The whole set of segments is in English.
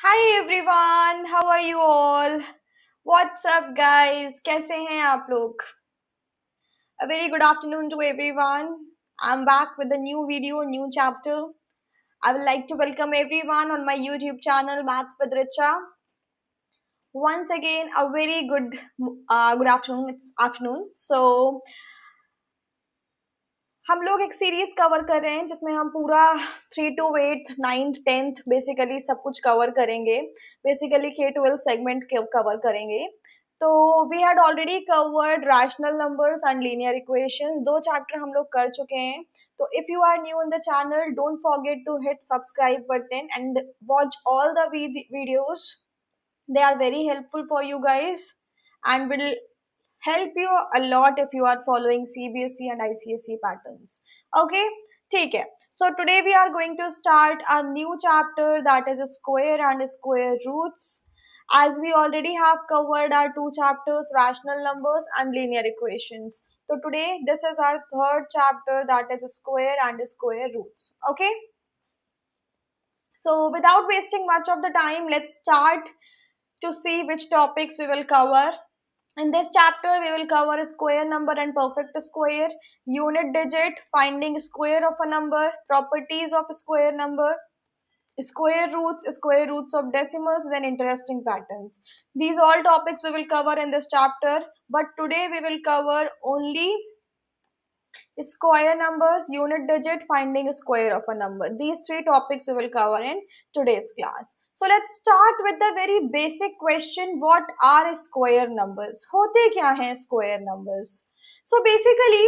Hi everyone, how are you all? What's up guys? कैसे हैं आप लोग? A very good afternoon to everyone. I'm back with a new video, new chapter. I would like to welcome everyone on my YouTube channel Maths with Richa. Once again, a very good afternoon. It's afternoon. So हम लोग एक series cover कर रहे हैं जिसमें हम पूरा 3 to 8 9th 10th basically सब कुछ कवर करेंगे. बेसिकली K12 सेगमेंट कवर करेंगे. तो we had already covered rational numbers and linear equations. 2 chapter हम लोग कर चुके हैं. तो if you are new in the channel, don't forget to hit subscribe button and watch all the videos. They are very helpful for you guys and will help you a lot if you are following CBSE and ICSE patterns. Okay, ठीक है. So today we are going to start a new chapter, that is a square and square roots. As we already have covered our 2 chapters, rational numbers and linear equations. So today this is our 3rd chapter, that is square and square roots. Okay. So without wasting much of the time, let's start to see which topics we will cover. In this chapter, we will cover square number and perfect square, unit digit, finding square of a number, properties of square number, square roots of decimals, then interesting patterns. These all topics we will cover in this chapter, but today we will cover only square numbers, unit digit, finding square of a number. These 3 topics we will cover in today's class. So let's start with the very basic question, what are square numbers? होते क्या हैं square numbers? So basically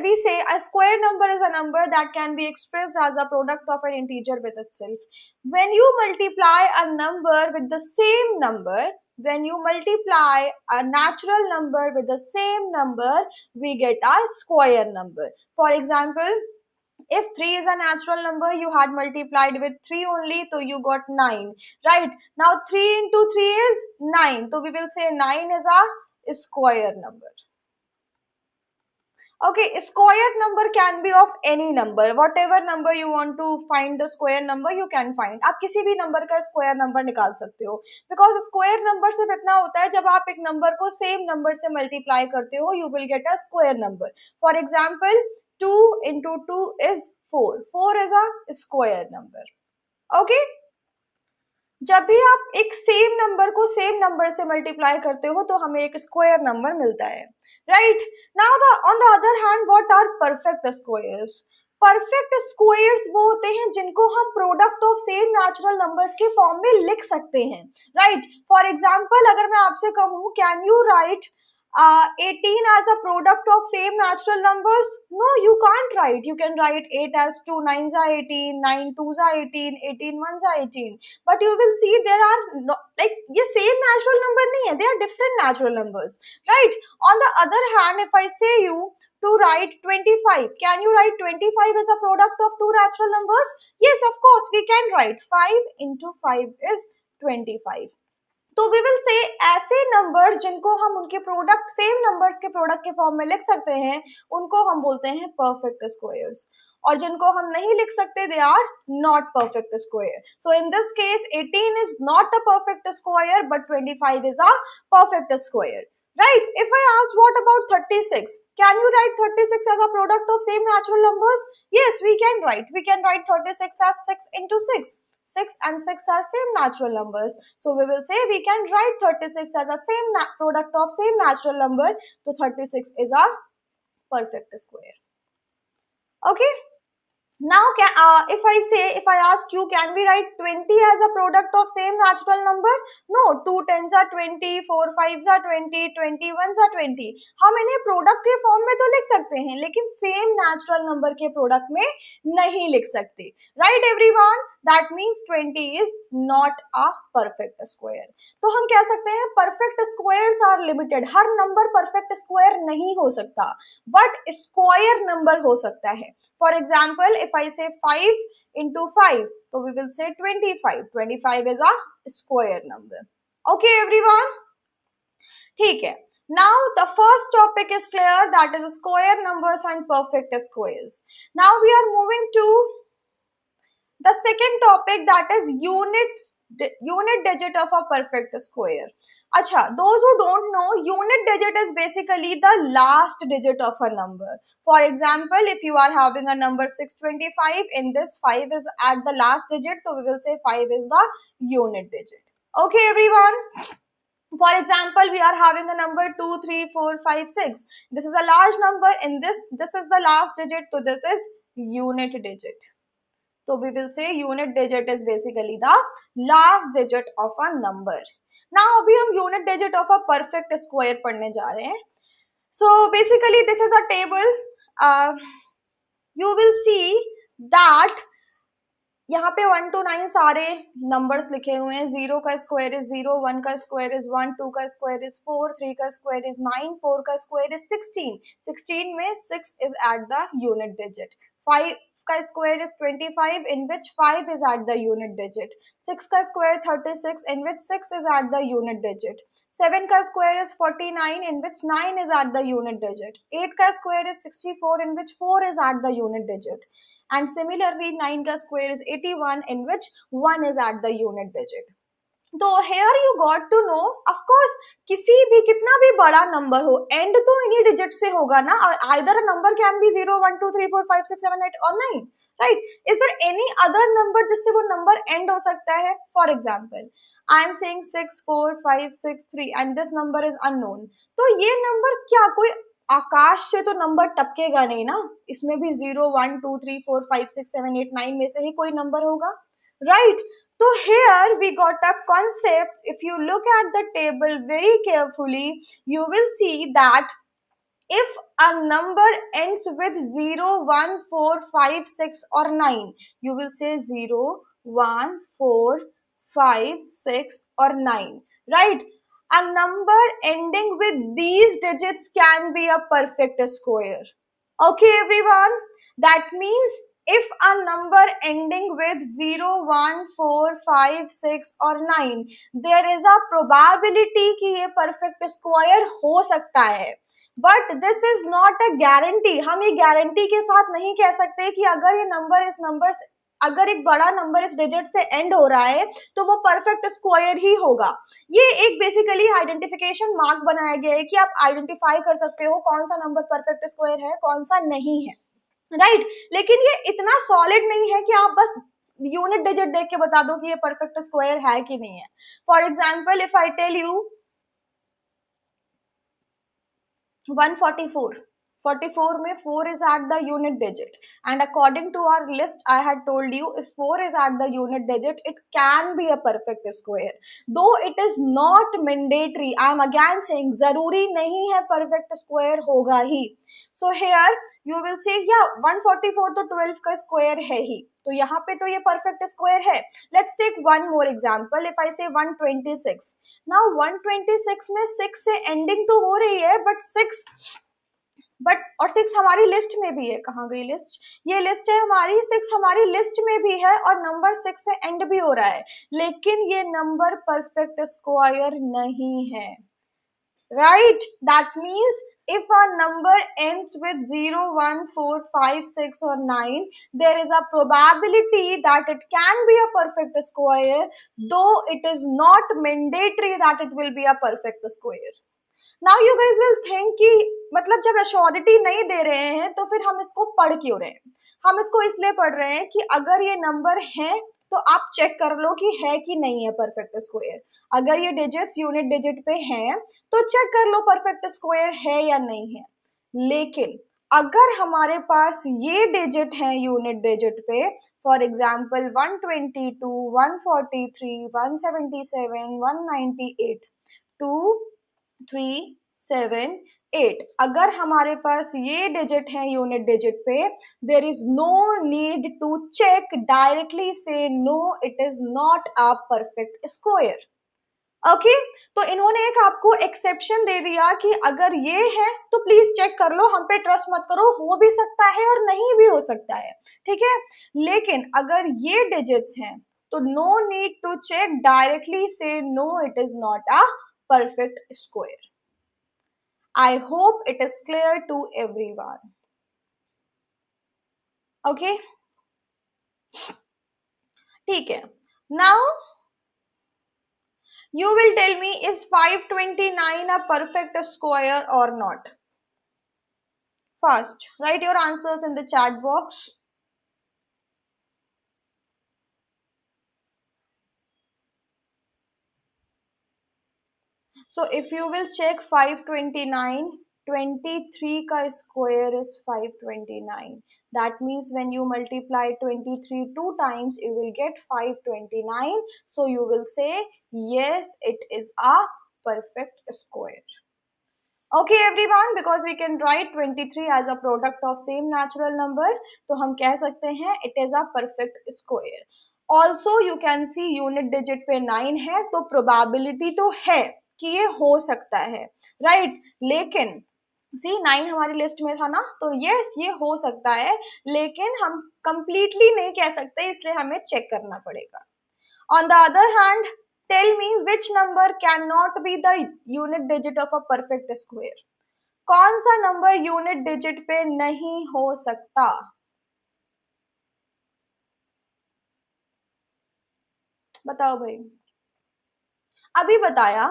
we say a square number is a number that can be expressed as a product of an integer with itself. When you multiply a number with the same number, when you multiply a natural number with the same number, we get a square number. For example, if 3 is a natural number, you had multiplied with 3 only, so you got 9, right? Now 3 into 3 is 9, so we will say 9 is a square number. Okay, square number can be of any number. Whatever number you want to find the square number, you can find. आप किसी भी number का square number निकाल सकते हो. Because square number सिर्फ इतना होता है जब आप एक number को same number से multiply करते हो, you will get a square number. For example, 2 into 2 is 4. 4 is a square number. Okay? जब भी आप एक सेम नंबर को सेम नंबर से मल्टीप्लाई करते हो तो हमें एक स्क्वायर नंबर मिलता है, right? Now the on the other hand, what are perfect squares? Perfect squares वो होते हैं जिनको हम product of same natural numbers के फॉर्म में लिख सकते हैं, राइट? फॉर एग्जांपल, अगर मैं आपसे कहूं, can you right 18 as a product of same natural numbers? No, you can't write. You can write 8 as 2 9s are 18, 9 2s are 18, 18 1s are 18. But you will see there are like ये same natural number नहीं है, they are different natural numbers, right? On the other hand, if I say you to write 25, can you write 25 as a product of 2 natural numbers? Yes, of course we can write. 5 into 5 is 25. तो we will say ऐसे number जिनको हम उनके product same numbers के product के form में लिख सकते हैं, उनको हम बोलते हैं परफेक्ट स्क्वायर्स, और जिनको हम नहीं लिख सकते, they are not perfect square. So in this case 18 is not a perfect square but 25 is a perfect square, right? If I ask what about 36, can you write 36 as a product of same natural numbers? Yes, we can write 36 as 6 into 6. 6 and 6 are same natural numbers, so we will say we can write 36 as a same product of same natural number. So 36 is a perfect square. Okay. Now if I ask you, can we write 20 as a product of same natural number? No, 2 10s are 20, 4 5s are 20, 21s are 20. हम इन्हें product के form में तो लिख सकते हैं, लेकिन same natural number के प्रोडक्ट में नहीं लिख सकते, right everyone? That means 20 is not a perfect square. तो हम कह सकते हैं परफेक्ट स्क्वायर्स आर लिमिटेड. हर नंबर परफेक्ट स्क्वायर नहीं हो सकता, बट स्क्वायर नंबर हो सकता है. For example, if I say 5 into 5, so we will say 25. 25 is a square number. Okay, everyone? ठीक है. Now the first topic is clear, that is square numbers and perfect squares. Now we are moving to The second topic, that is unit digit of a perfect square. Acha, those who don't know, unit digit is basically the last digit of a number. For example, if you are having a number 625, in this 5 is at the last digit, so we will say 5 is the unit digit. Okay everyone. For example, we are having a number 2 3 4 5 6. This is a large number. In this is the last digit, so this is unit digit. So we will say unit digit is basically the last digit of a number. Now अभी हम unit digit of a perfect square पढ़ने जा रहे हैं. So basically this is a table. You will see that यहाँ पे 1 to 9 सारे numbers लिखे हुए हैं. 0 का स्क्वायर इज 0, 1 का स्क्वायर इज 1, 2 का स्क्वायर इज 4, 3 का स्क्वायर इज 9, 4 का स्क्वायर इज 16. 16 में 6 is at the unit digit. 5 का square is 25, in which 5 is at the unit digit. 6 का square 36, in which 6 is at the unit digit. 7 का square is 49, in which 9 is at the unit digit. 8 का square is 64, in which 4 is at the unit digit. And similarly 9 का square is 81, in which 1 is at the unit digit. तो here you got to know, of course, किसी भी कितना भी बड़ा number हो, and तो इन्हीं डिजिट से होगा ना. either a number can be 0 1 2 3 4 5 6 7 8 or 9, right? Is there any other number जिससे वो नंबर एंड हो सकता है? For example, I am saying 6 4 5 6 3 and this number is unknown. तो ये नंबर क्या कोई आकाश से तो नंबर टपकेगा नहीं ना. इसमें भी 0 1 2 3 4 5 6 7 8 9 में से ही कोई नंबर होगा, right? So here we got a concept. If you look at the table very carefully, you will see that if a number ends with 0 1 4 5 6 or 9, you will say 0 1 4 5 6 or 9, right? A number ending with these digits can be a perfect square. Okay everyone, that means if a number ending with 0 1 4 5 6 or 9, there is a probability कि ये perfect square हो सकता है. But this is not a guarantee. हम ये guarantee के साथ नहीं कह सकते कि अगर ये नंबर इस नंबर से, अगर एक बड़ा नंबर इस डिजिट से एंड हो रहा है तो वो परफेक्ट स्क्वायर ही होगा. ये एक बेसिकली आइडेंटिफिकेशन मार्क बनाया गया है कि आप आइडेंटिफाई कर सकते हो कौन सा नंबर परफेक्ट स्क्वायर है, कौन सा नहीं है, राइट? लेकिन ये इतना सॉलिड नहीं है कि आप बस यूनिट डिजिट देख के बता दो कि ये परफेक्ट स्क्वायर है कि नहीं है. For example, if I tell you 144, 44 में 4 is at the unit digit, and according to our list I had told you, if 4 is at the unit digit, it can be a perfect square, though it is not mandatory. I am again saying जरूरी नहीं है perfect square होगा ही. So here you will say yeah 144 तो 12 का square है ही, तो यहाँ पे तो ये perfect square है. Let's take one more example. If I say 126, now 126 में 6 से ending तो हो रही है, और 6 हमारी लिस्ट में भी है. कहाँ गई लिस्ट? ये लिस्ट है हमारी. 6 हमारी लिस्ट में भी है और नंबर 6 से एंड भी हो रहा है, लेकिन ये नंबर परफेक्ट स्क्वायर नहीं है, right? That means if a number ends with 0 1 4 5 6 or 9, there is a probability that it can be a perfect square, though it is not mandatory that it will be a perfect square. Now you guys will think कि मतलब जब assurity नहीं दे रहे हैं तो फिर हम इसको पढ़ क्यों रहे हैं? हम इसको इसलिए पढ़ रहे हैं कि अगर ये नंबर है तो आप चेक कर लो कि है कि नहीं है परफेक्ट स्क्वायर. अगर ये डिजिट्स यूनिट डिजिट पे हैं तो चेक कर लो परफेक्ट स्क्वायर है या नहीं है. लेकिन अगर हमारे पास ये डिजिट है यूनिट डिजिट पे, फॉर एग्जाम्पल 122 143 177 198 2 3 7 8, अगर हमारे पास ये डिजिट है यूनिट डिजिट पे, there is no need to check, directly से know it is not a perfect square. Okay, तो इन्होंने एक आपको एक्सेप्शन दे दिया कि अगर ये है तो प्लीज चेक कर लो, हम पे ट्रस्ट मत करो, हो भी सकता है और नहीं भी हो सकता है, ठीक है? लेकिन अगर ये डिजिट्स हैं तो no need to check, directly से know it is not a perfect square. I hope it is clear to everyone. Okay. ठीक है. Now you will tell me, is 529 a perfect square or not? Fast, write your answers in the chat box. So if you will check 529, 23 का square is 529. That means when you multiply 23 two times, you will get 529. So you will say, yes, it is a perfect square. Okay everyone, because we can write 23 as a product of same natural number, तो हम कह सकते हैं it is a perfect square. Also you can see unit digit पे 9 है, तो probability तो है कि ये हो सकता है, right? लेकिन सी 9 हमारी लिस्ट में था ना, तो यस ये हो सकता है, लेकिन हम completely नहीं कह सकते, इसलिए हमें चेक करना पड़ेगा. On the other hand, tell me which number cannot be the unit digit of a perfect square. कौन सा नंबर यूनिट डिजिट पे नहीं हो सकता? बताओ भाई. अभी बताया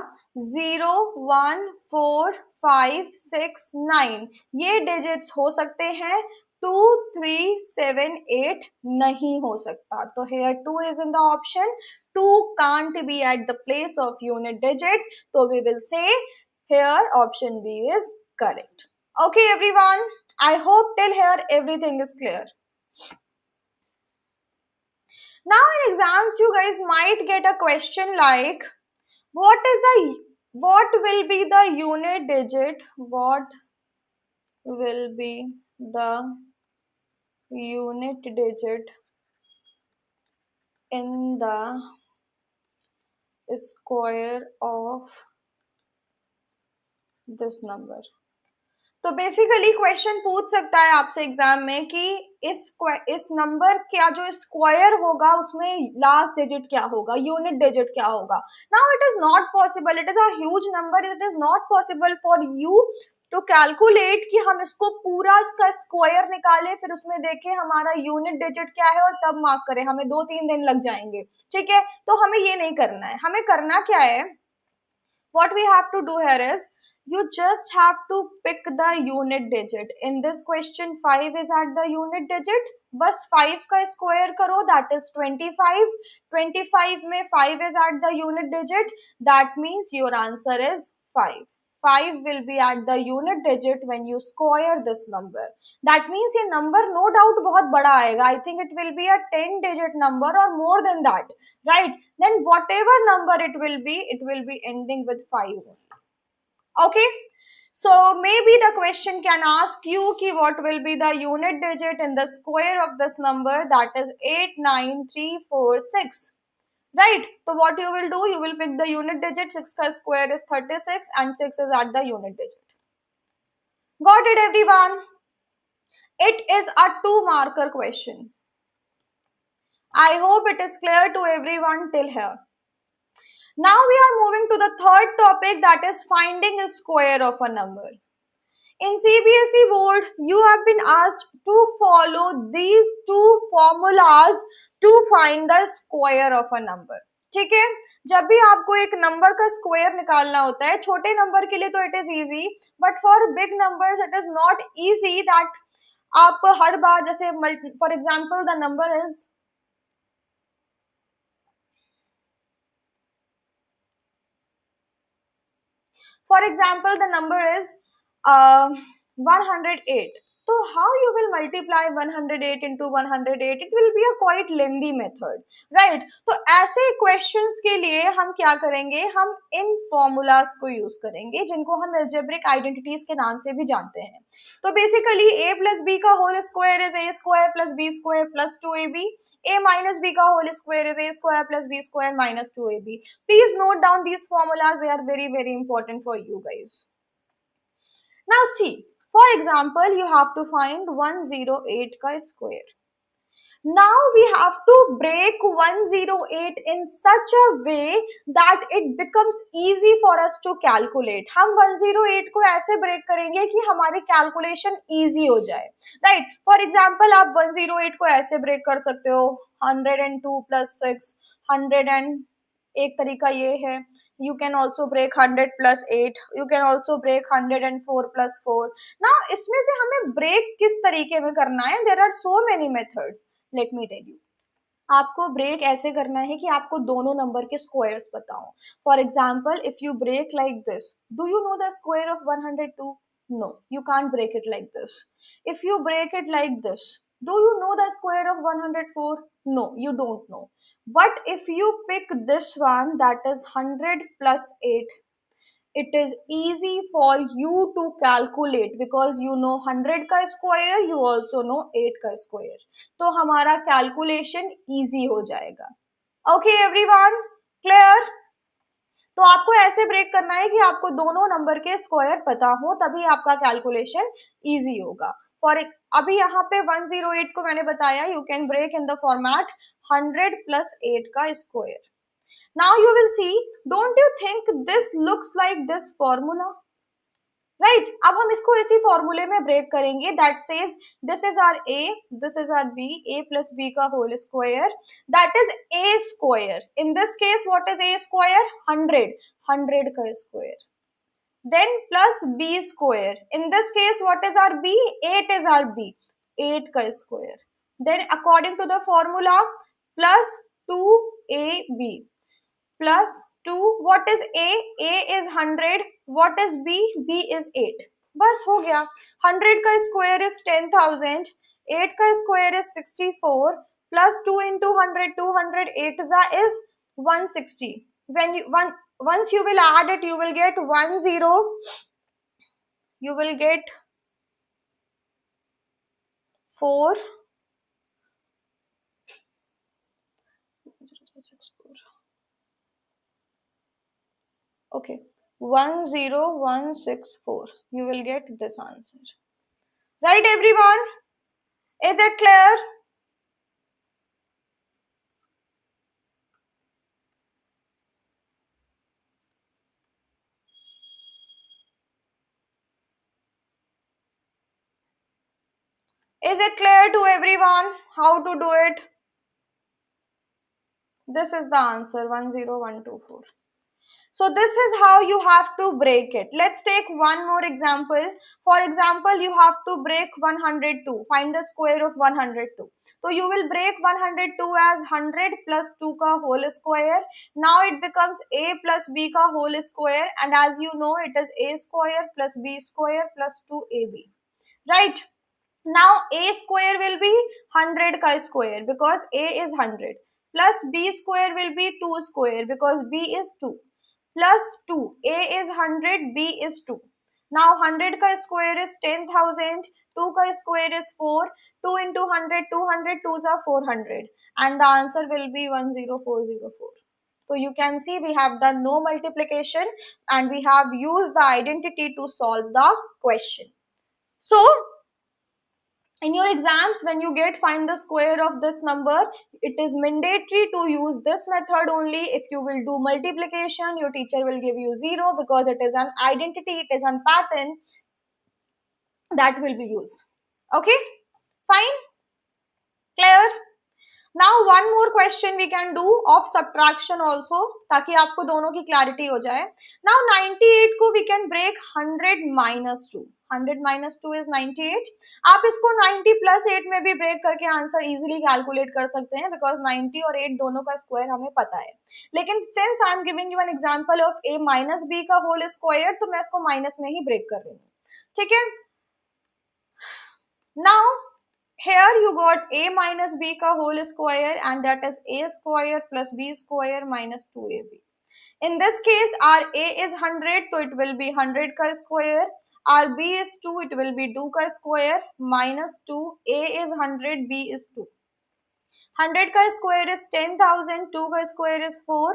0, 1, 4, 5, 6, 9 ये डिजिट्स हो सकते हैं, 2, 3, 7, 8 नहीं हो सकता. तो here 2 is in the option. 2 can't be at the place of unit digit. So we will say here option B is correct. Okay everyone, I hope till here everything is clear. Now in exams you guys might get a question like, what will be the unit digit? What will be the unit digit in the square of this number? तो basically question पूछ सकता है आपसे exam में कि इस number का जो स्क्वायर होगा उसमें लास्ट डिजिट क्या होगा, यूनिट डिजिट क्या होगा. Now it is not possible, it is a huge number, it is not possible for you to calculate कि हम इसको पूरा इसका स्क्वायर निकालें, फिर उसमें देखें हमारा यूनिट डिजिट क्या है और तब मार्क करें, हमें 2-3 दिन लग जाएंगे. ठीक है, तो हमें ये नहीं करना है. हमें करना क्या है, what we have to do here is, you just have to pick the unit digit. In this question 5 is at the unit digit, बस 5 का स्क्वायर करो, that is 25. 25 में 5 is at the unit digit, that means your answer is 5. 5 will be at the unit digit when you square this number. That means ये number no doubt बहुत बड़ा आएगा. I think it will be a 10 digit number or more than that, right? Then whatever number it will be ending with 5. Okay, so maybe the question can ask you ki what will be the unit digit in the square of this number, that is 89346, right? So what you will do, you will pick the unit digit. 6 ka square is 36 and 6 is at the unit digit. Got it everyone? It is a 2 marker question. I hope it is clear to everyone till here. Now we are moving to the third topic, that is finding a square of a number. In CBSE board, you have been asked to follow these 2 formulas to find the square of a number. ठीक है, जब भी आपको एक number का square निकालना होता है, छोटे नंबर के लिए तो it is easy, but for big numbers it is not easy that आप हर बार, जैसे for example the number is, for example the number is 108. So how you will multiply 108 into 108? It will be a quite lengthy method, right? तो ऐसे questions के लिए हम क्या करेंगे, हम इन formulas को use करेंगे जिनको हम algebraic identities के नाम से भी जानते हैं. तो basically a plus b का whole square is a square plus b square plus 2ab. a minus b का whole square is a square plus b square minus 2ab. Please note down these formulas, they are very very important for you guys. Now see, for example, you have to find 108 का square. Now we have to break 108 in such a way that it becomes easy for us to calculate. हम 108 को ऐसे break करेंगे कि हमारी calculation easy हो जाए, right? For example, आप 108 को ऐसे break कर सकते हो 102 plus 6, 100 and एक तरीका ये है, you can also break 100 plus 8, you can also break 104 plus 4. Now इसमें से हमें break किस तरीके में करना है? There are so many methods. Let me tell you. आपको ब्रेक ऐसे करना है कि आपको दोनों नंबर के स्क्वायर्स पता हो. For example, if you break like this, do you know the square of 102? No, you can't break it like this. If you break it like this, do you know the square of 104? No, you don't know. But if you pick this one, that is 100 plus 8, it is easy for you to calculate because you know 100 का square, you also know 8 का square. तो हमारा calculation easy हो जाएगा. Okay everyone, clear? तो आपको ऐसे break करना है कि आपको दोनों नंबर के स्क्वायर पता हो, तभी आपका कैलकुलेशन इजी होगा. फॉर अभी यहाँ पे 108 को मैंने बताया, you can break in the format 100 plus 8 का square. Now you will see, don't you think this looks like this formula? Right, अब हम इसको इसी फॉर्मूले में ब्रेक करेंगे. That says this is our A, this is our B, A plus B का whole square, that is A square. In this case what is A square? 100, 100 का square. Then plus B square. In this case what is our B? 8 is our B, 8 का square. Then according to the formula plus 2ab plus 2. what is a is 100, what is b is 8. बस हो गया. 100 का square is 10,000, 8 का square is 64 plus 2 into 100, 200, 8 is 160. when you once you will add it, you will get 10, you will get 4, okay, 10164. You will get this answer. Right everyone? Is it clear? Is it clear to everyone how to do it? This is the answer, 10124. So this is how you have to break it. Let's take one more example. For example, you have to break 102. Find the square of 102. So you will break 102 as 100 plus 2 ka whole square. Now it becomes a plus b ka whole square, and as you know, it is a square plus b square plus 2ab. Right? Now a square will be 100 ka square because a is 100, plus b square will be 2 square because b is 2, plus 2. A is 100, B is 2. Now 100 का square is 10,000, 2 का square is 4, 2 into 100, 200, 2s are 400, and the answer will be 10404. So you can see we have done no multiplication and we have used the identity to solve the question. So in your exams, when you get find the square of this number, it is mandatory to use this method only. If you will do multiplication, your teacher will give you 0 because it is an identity, it is a pattern that will be used. Okay, fine, clear? Now one more question we can do of subtraction also, ताकि आपको दोनों की clarity हो जाए. Now 98 को we can break 100 minus 2. 100 minus 2 is 98. आप इसको 90 plus 8 में भी break करके आंसर easily calculate कर सकते हैं because 90 और 8 दोनों का square हमें पता है. लेकिन since I am giving you an example of a minus b का whole square, तो मैं इसको minus में ही break कर रही हूँ. ठीक है? Now here you got a minus b ka whole square, and that is a square plus b square minus 2ab. In this case, our a is 100, so it will be 100 ka square. Our b is 2, it will be 2 ka square minus 2. A is 100, b is 2. 100 ka square is 10,000, 2 ka square is 4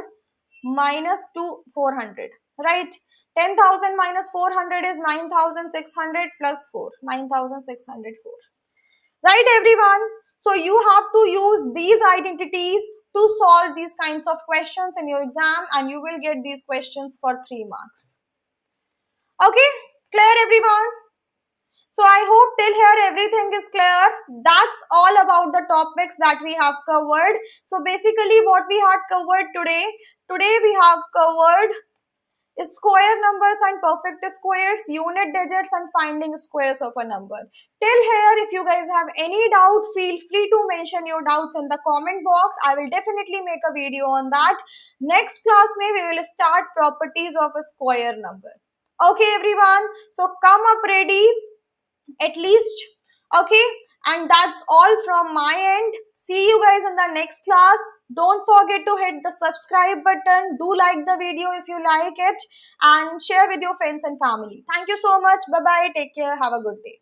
minus 2, 400. Right? 10,000 minus 400 is 9,600 plus 4, 9,604. Right everyone? So you have to use these identities to solve these kinds of questions in your exam, and you will get these questions for 3 marks. Okay, clear everyone? So I hope till here everything is clear. That's all about the topics that we have covered. So basically what we had covered today we have covered square numbers and perfect squares, unit digits, and finding squares of a number. Till here, if you guys have any doubt, feel free to mention your doubts in the comment box. I will definitely make a video on that. Next class we will start properties of a square number. Okay everyone, so come up ready at least. Okay, and that's all from my end. See you guys in the next class. Don't forget to hit the subscribe button. Do like the video if you like it, and share with your friends and family. Thank you so much. Bye bye, take care, have a good day.